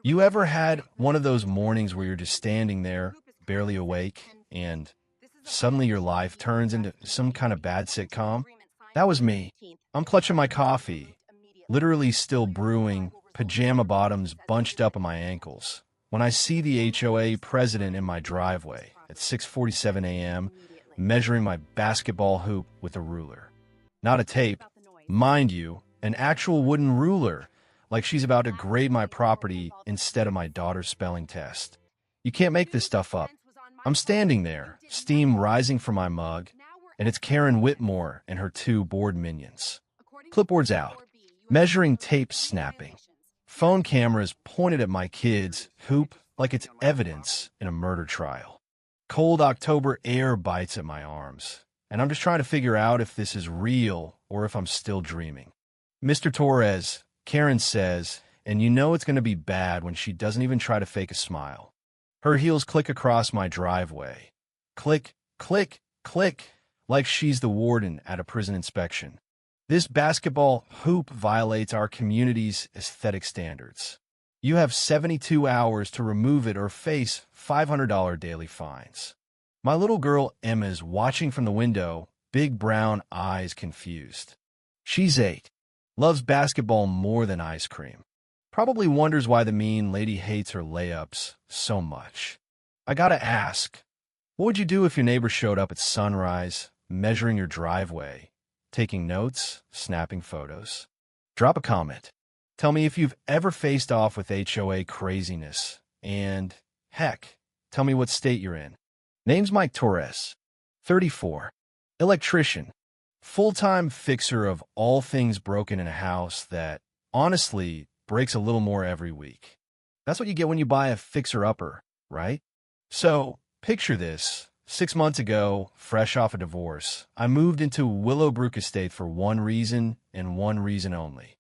You ever had one of those mornings where you're just standing there, barely awake, and suddenly your life turns into some kind of bad sitcom? That was me. I'm clutching my coffee, literally still brewing, pajama bottoms bunched up on my ankles, when I see the HOA president in my driveway at 6:47 a.m., measuring my basketball hoop with a ruler. Not a tape, mind you, an actual wooden ruler, like she's about to grade my property instead of my daughter's spelling test. You can't make this stuff up. I'm standing there, steam rising from my mug, and it's Karen Whitmore and her two bored minions. Clipboards out, measuring tape snapping, phone cameras pointed at my kids' hoop like it's evidence in a murder trial. Cold October air bites at my arms, and I'm just trying to figure out if this is real or if I'm still dreaming. Mr. Torres, Karen says, and you know it's going to be bad when she doesn't even try to fake a smile. Her heels click across my driveway. Click, click, click, like she's the warden at a prison inspection. This basketball hoop violates our community's aesthetic standards. You have 72 hours to remove it or face $500 daily fines. My little girl Emma's watching from the window, big brown eyes confused. She's 8. Loves basketball more than ice cream. Probably wonders why the mean lady hates her layups so much. I gotta ask, what would you do if your neighbor showed up at sunrise, measuring your driveway, taking notes, snapping photos? Drop a comment. Tell me if you've ever faced off with HOA craziness, and, heck, tell me what state you're in. Name's Mike Torres, 34, electrician. Full-time fixer of all things broken in a house that, honestly, breaks a little more every week. That's what you get when you buy a fixer-upper, right? So, picture this. 6 months ago, fresh off a divorce, I moved into Willowbrook Estate for one reason and one reason only.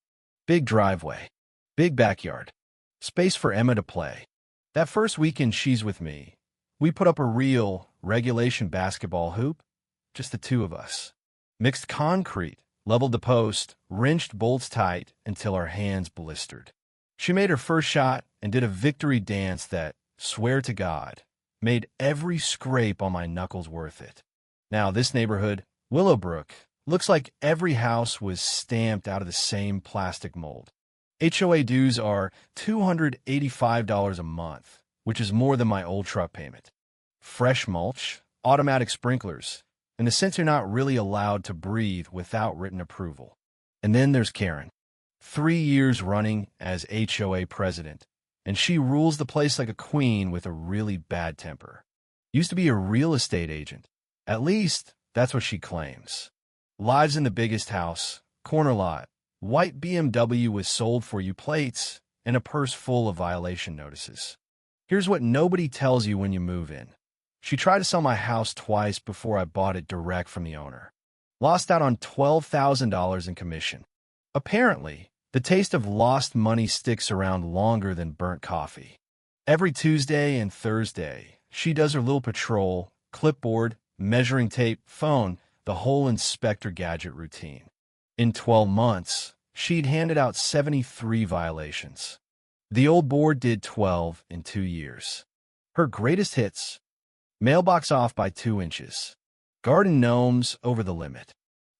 Big driveway, big backyard, space for Emma to play. That first weekend she's with me, we put up a real regulation basketball hoop, just the two of us. Mixed concrete, leveled the post, wrenched bolts tight until our hands blistered. She made her first shot and did a victory dance that, swear to God, made every scrape on my knuckles worth it. Now, this neighborhood, Willowbrook, looks like every house was stamped out of the same plastic mold. HOA dues are $285 a month, which is more than my old truck payment. Fresh mulch, automatic sprinklers, in the sense you're not really allowed to breathe without written approval. And then there's Karen, 3 years running as HOA president, and she rules the place like a queen with a really bad temper. Used to be a real estate agent. At least, that's what she claims. Lives in the biggest house, corner lot, white BMW with sold for you plates, and a purse full of violation notices. Here's what nobody tells you when you move in. She tried to sell my house twice before I bought it direct from the owner. Lost out on $12,000 in commission. Apparently, the taste of lost money sticks around longer than burnt coffee. Every Tuesday and Thursday, she does her little patrol, clipboard, measuring tape, phone, the whole Inspector Gadget routine. In 12 months, she'd handed out 73 violations. The old board did 12 in 2 years. Her greatest hits: mailbox off by 2 inches. Garden gnomes over the limit.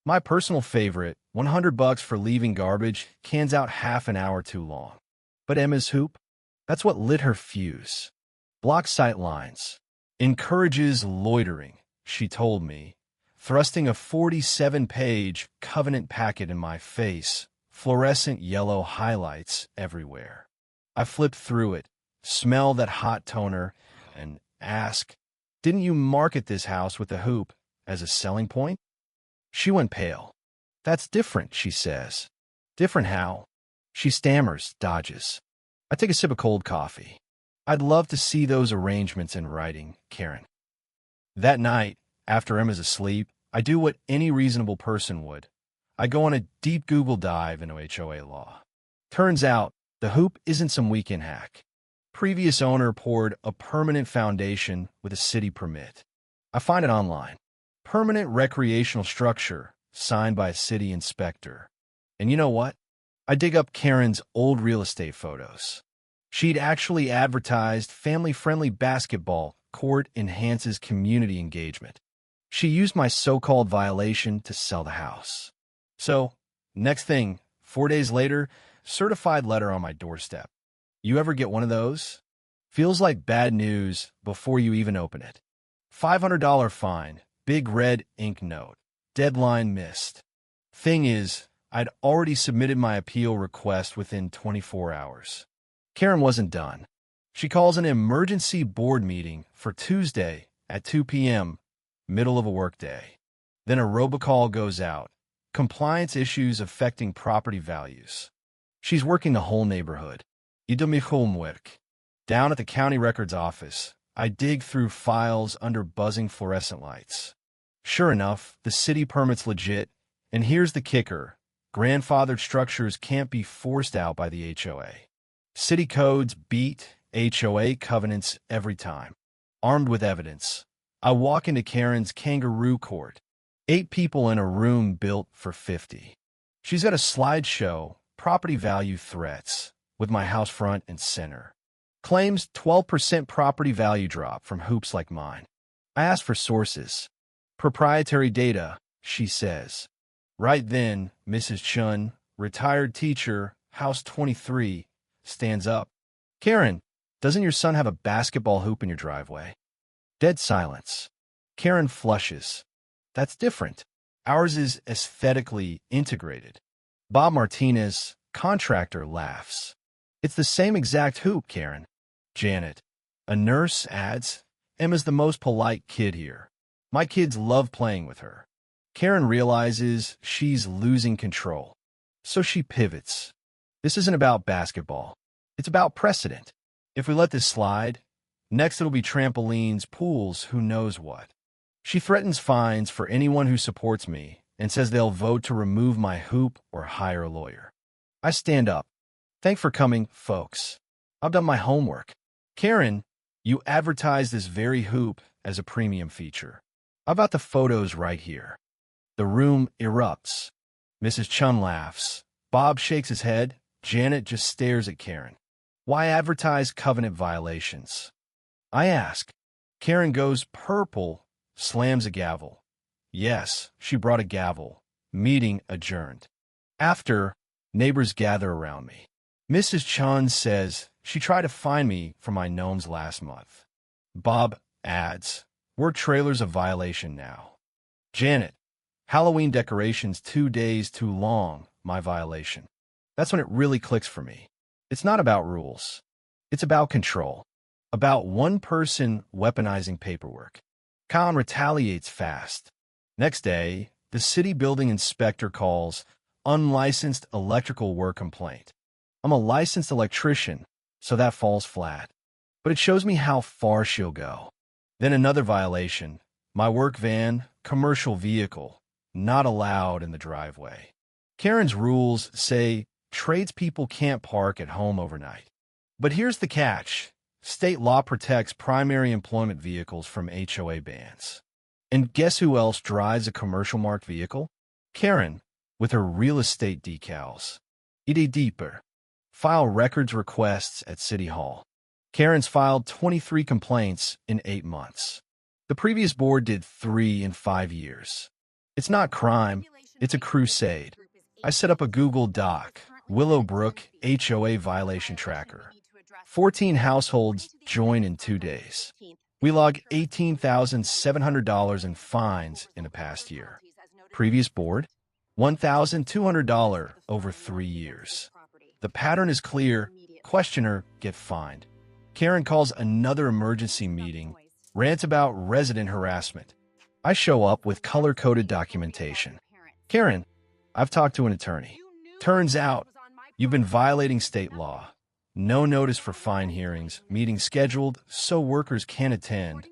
My personal favorite, $100 for leaving garbage cans out half an hour too long. But Emma's hoop? That's what lit her fuse. Blocks sight lines. Encourages loitering, she told me, thrusting a 47-page covenant packet in my face, fluorescent yellow highlights everywhere. I flipped through it, smell that hot toner, and ask, didn't you market this house with the hoop as a selling point? She went pale. That's different, she says. Different how? She stammers, dodges. I take a sip of cold coffee. I'd love to see those arrangements in writing, Karen. That night, after Emma's asleep, I do what any reasonable person would. I go on a deep Google dive into HOA law. Turns out, the hoop isn't some weekend hack. Previous owner poured a permanent foundation with a city permit. I find it online. Permanent recreational structure, signed by a city inspector. And you know what? I dig up Karen's old real estate photos. She'd actually advertised family-friendly basketball court enhances community engagement. She used my so-called violation to sell the house. So, next thing, 4 days later, certified letter on my doorstep. You ever get one of those? Feels like bad news before you even open it. $500 fine, big red ink note, deadline missed. Thing is, I'd already submitted my appeal request within 24 hours. Karen wasn't done. She calls an emergency board meeting for Tuesday at 2 p.m., middle of a workday. Then a robocall goes out. Compliance issues affecting property values. She's working the whole neighborhood. I do mi homework. Down at the county records office, I dig through files under buzzing fluorescent lights. Sure enough, the city permit's legit, and here's the kicker. Grandfathered structures can't be forced out by the HOA. City codes beat HOA covenants every time. Armed with evidence, I walk into Karen's kangaroo court. 8 people in a room built for 50. She's got a slideshow, property value threats, with my house front and center. Claims 12% property value drop from hoops like mine. I ask for sources. Proprietary data, she says. Right then, Mrs. Chun, retired teacher, house 23, stands up. Karen, doesn't your son have a basketball hoop in your driveway? Dead silence. Karen flushes. That's different. Ours is aesthetically integrated. Bob Martinez, contractor, laughs. It's the same exact hoop, Karen. Janet, a nurse, adds, Emma's the most polite kid here. My kids love playing with her. Karen realizes she's losing control. So she pivots. This isn't about basketball. It's about precedent. If we let this slide, next it'll be trampolines, pools, who knows what. She threatens fines for anyone who supports me and says they'll vote to remove my hoop or hire a lawyer. I stand up. Thanks for coming, folks. I've done my homework. Karen, you advertised this very hoop as a premium feature. I've got the photos right here. The room erupts. Mrs. Chun laughs. Bob shakes his head. Janet just stares at Karen. Why advertise covenant violations? I ask. Karen goes purple, slams a gavel. Yes, she brought a gavel. Meeting adjourned. After, neighbors gather around me. Mrs. Chun says she tried to find me for my gnomes last month. Bob adds, we're trailers of violation now. Janet, Halloween decorations 2 days too long, my violation. That's when it really clicks for me. It's not about rules. It's about control. About one person weaponizing paperwork. Colin retaliates fast. Next day, the city building inspector calls unlicensed electrical work complaint. I'm a licensed electrician, so that falls flat. But it shows me how far she'll go. Then another violation. My work van, commercial vehicle, not allowed in the driveway. Karen's rules say tradespeople can't park at home overnight. But here's the catch. State law protects primary employment vehicles from HOA bans. And guess who else drives a commercial marked vehicle? Karen, with her real estate decals. Ide deeper. File records requests at City Hall. Karen's filed 23 complaints in 8 months. The previous board did 3 in 5 years. It's not crime, it's a crusade. I set up a Google Doc, Willowbrook HOA violation tracker. 14 households join in 2 days. We log $18,700 in fines in the past year. Previous board, $1,200 over 3 years. The pattern is clear. Questioner, get fined. Karen calls another emergency meeting, rants about resident harassment. I show up with color-coded documentation. Karen, I've talked to an attorney. Turns out, you've been violating state law. No notice for fine hearings, meetings scheduled so workers can't attend.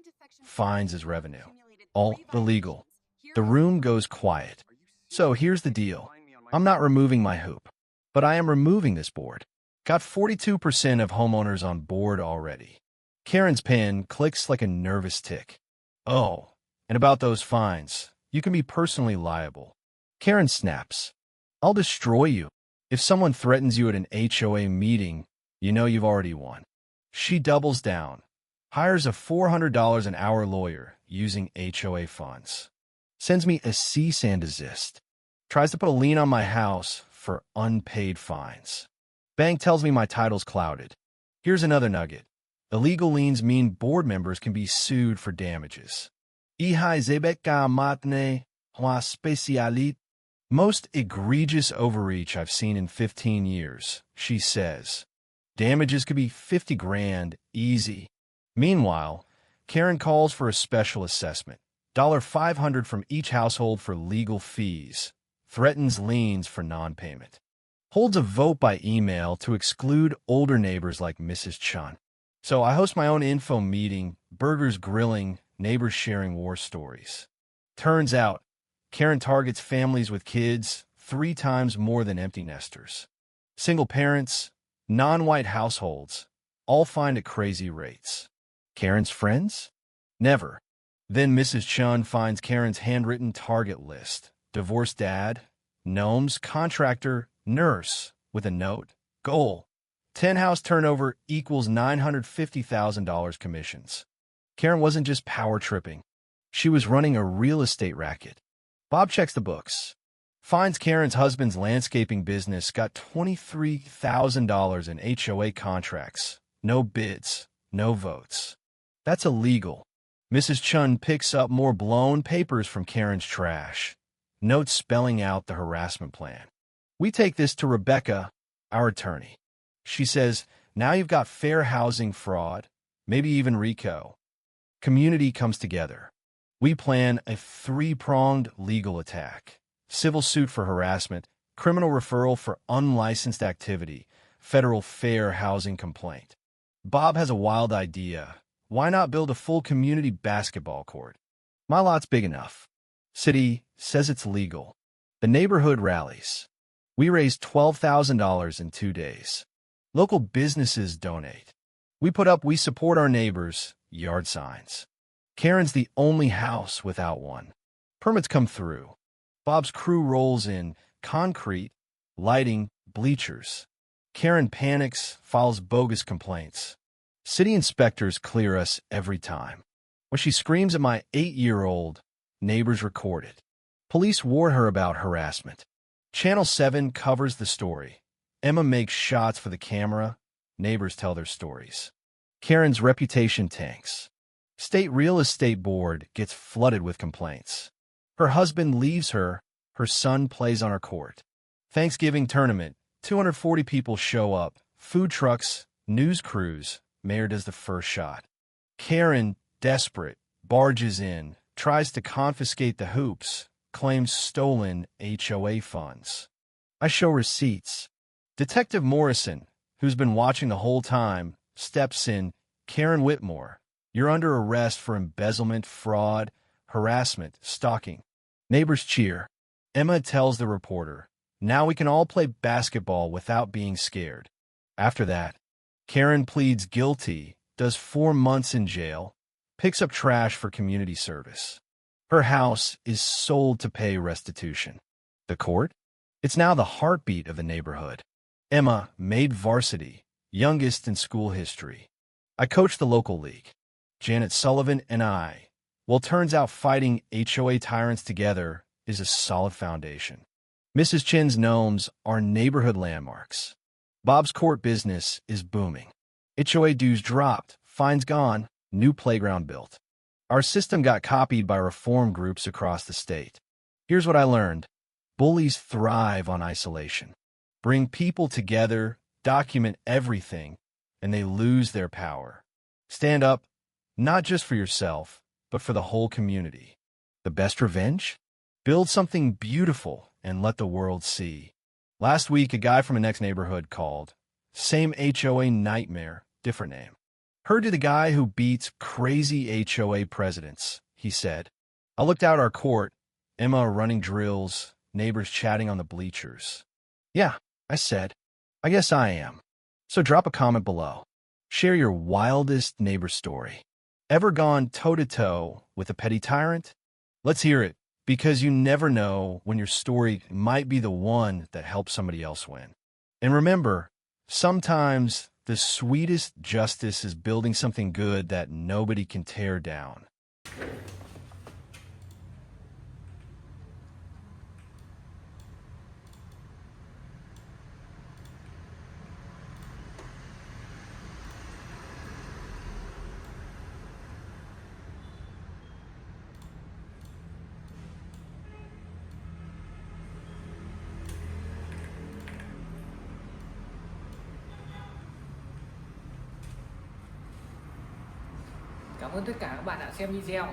Fines as revenue. All illegal. The room goes quiet. So here's the deal. I'm not removing my hoop, but I am removing this board. Got 42% of homeowners on board already. Karen's pen clicks like a nervous tick. Oh, and about those fines, you can be personally liable. Karen snaps. I'll destroy you. If someone threatens you at an HOA meeting, You know you've already won. She doubles down, hires a $400 an hour lawyer using HOA funds, sends me a cease and desist, tries to put a lien on my house for unpaid fines. Bank tells me my title's clouded. Here's another nugget. Illegal liens mean board members can be sued for damages. Ihai zebeka matne hwa specialit. Most egregious overreach I've seen in 15 years, she says. Damages could be 50 grand, easy. Meanwhile, Karen calls for a special assessment, $500 from each household for legal fees, threatens liens for non-payment, holds a vote by email to exclude older neighbors like Mrs. Chun. So I host my own info meeting, burgers grilling, neighbors sharing war stories. Turns out, Karen targets families with kids 3 times more than empty nesters. Single parents, non-white households, all fined at crazy rates. Karen's friends? Never. Then Mrs. Chun finds Karen's handwritten target list. Divorced dad, gnomes, contractor, nurse, with a note. Goal. 10 house turnover equals $950,000 commissions. Karen wasn't just power tripping. She was running a real estate racket. Bob checks the books. Finds Karen's husband's landscaping business got $23,000 in HOA contracts. No bids, no votes. That's illegal. Mrs. Chun picks up more blown papers from Karen's trash. Notes spelling out the harassment plan. We take this to Rebecca, our attorney. She says, now you've got fair housing fraud, maybe even RICO. Community comes together. We plan a 3-pronged legal attack. Civil suit for harassment, criminal referral for unlicensed activity, federal fair housing complaint. Bob has a wild idea. Why not build a full community basketball court? My lot's big enough. City says it's legal. The neighborhood rallies. We raised $12,000 in 2 days. Local businesses donate. We support our neighbors, yard signs. Karen's the only house without one. Permits come through. Bob's crew rolls in concrete, lighting, bleachers. Karen panics, files bogus complaints. City inspectors clear us every time. When she screams at my 8-year-old, neighbors record it. Police warn her about harassment. Channel 7 covers the story. Emma makes shots for the camera. Neighbors tell their stories. Karen's reputation tanks. State Real Estate Board gets flooded with complaints. Her husband leaves her. Her son plays on her court. Thanksgiving tournament. 240 people show up. Food trucks, news crews. Mayor does the first shot. Karen, desperate, barges in, tries to confiscate the hoops, claims stolen HOA funds. I show receipts. Detective Morrison, who's been watching the whole time, steps in. Karen Whitmore, you're under arrest for embezzlement, fraud, harassment, stalking. Neighbors cheer. Emma tells the reporter, now we can all play basketball without being scared. After that, Karen pleads guilty, does 4 months in jail, picks up trash for community service. Her house is sold to pay restitution. The court? It's now the heartbeat of the neighborhood. Emma made varsity, youngest in school history. I coached the local league. Janet Sullivan and I. Well, turns out fighting HOA tyrants together is a solid foundation. Mrs. Chin's gnomes are neighborhood landmarks. Bob's court business is booming. HOA dues dropped, fines gone, new playground built. Our system got copied by reform groups across the state. Here's what I learned. Bullies thrive on isolation. Bring people together, document everything, and they lose their power. Stand up, not just for yourself, but for the whole community. The best revenge? Build something beautiful and let the world see. Last week, a guy from a next neighborhood called. Same HOA nightmare, different name. Heard to the guy who beats crazy HOA presidents, he said. I looked out our court, Emma running drills, neighbors chatting on the bleachers. Yeah, I said, I guess I am. So drop a comment below. Share your wildest neighbor story. Ever gone toe-to-toe with a petty tyrant? Let's hear it, because you never know when your story might be the one that helps somebody else win. And remember, sometimes The sweetest justice is building something good that nobody can tear down. Cảm ơn tất cả các bạn đã xem video.